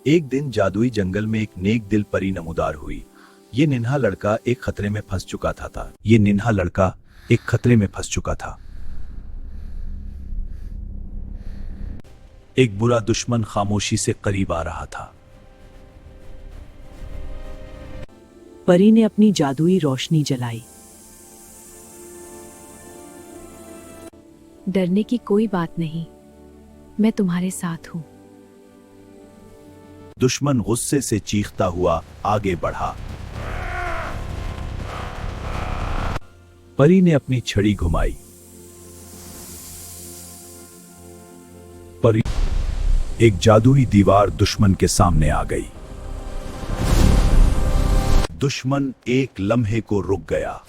एक दिन जादुई जंगल में एक नेक दिल परी नमूदार हुई। ये निन्हा लड़का एक खतरे में फंस चुका था। ये निन्हा लड़का एक खतरे में फंस चुका था। एक बुरा दुश्मन खामोशी से करीब आ रहा था। परी ने अपनी जादुई रोशनी जलाई। डरने की कोई बात नहीं, मैं तुम्हारे साथ हूं। दुश्मन गुस्से से चीखता हुआ आगे बढ़ा। परी ने अपनी छड़ी घुमाई। परी एक जादुई दीवार दुश्मन के सामने आ गई। दुश्मन एक लम्हे को रुक गया।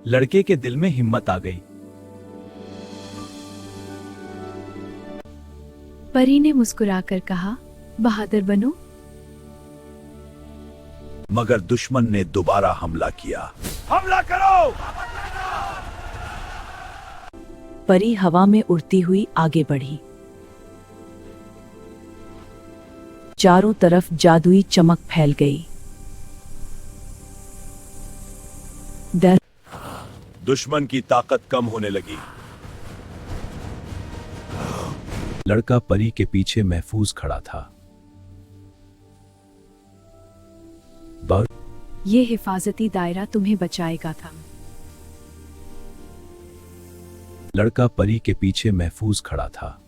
लड़के के दिल में हिम्मत आ गई। परी ने मुस्कुराकर कहा, बहादुर बनो। मगर दुश्मन ने दोबारा हमला किया। हमला करो! परी हवा में उड़ती हुई आगे बढ़ी। चारों तरफ जादुई चमक फैल गई। डर दुश्मन की ताकत कम होने लगी। लड़का परी के पीछे महफूज खड़ा था। ये हिफाजती दायरा तुम्हें बचाएगा था। लड़का परी के पीछे महफूज खड़ा था।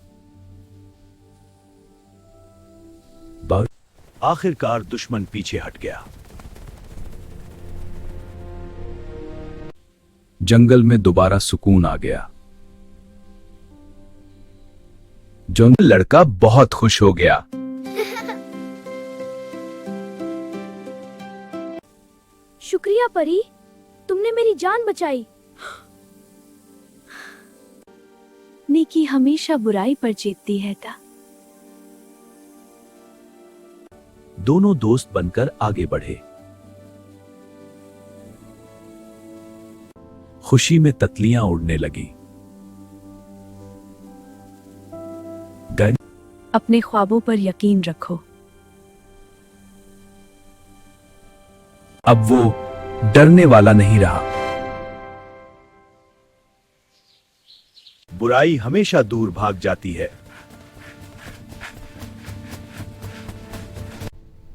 आखिरकार दुश्मन पीछे हट गया। जंगल में दोबारा सुकून आ गया। लड़का बहुत खुश हो गया। शुक्रिया परी, तुमने मेरी जान बचाई। नेकी हमेशा बुराई पर जीतती है ता। दोनों दोस्त बनकर आगे बढ़े। खुशी में तितलियां उड़ने लगी। अपने ख्वाबों पर यकीन रखो। अब वो डरने वाला नहीं रहा। बुराई हमेशा दूर भाग जाती है।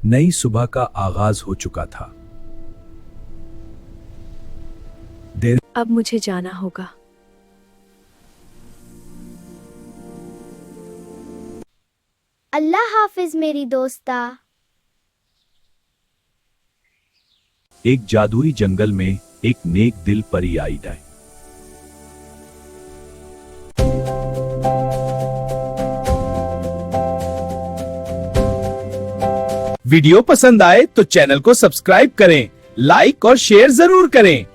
नई सुबह का आगाज हो चुका था। अब मुझे जाना होगा। अल्लाह हाफिज मेरी दोस्ता। एक जादुई जंगल में एक नेक दिल परी आई है। वीडियो पसंद आए तो चैनल को सब्सक्राइब करें, लाइक और शेयर जरूर करें।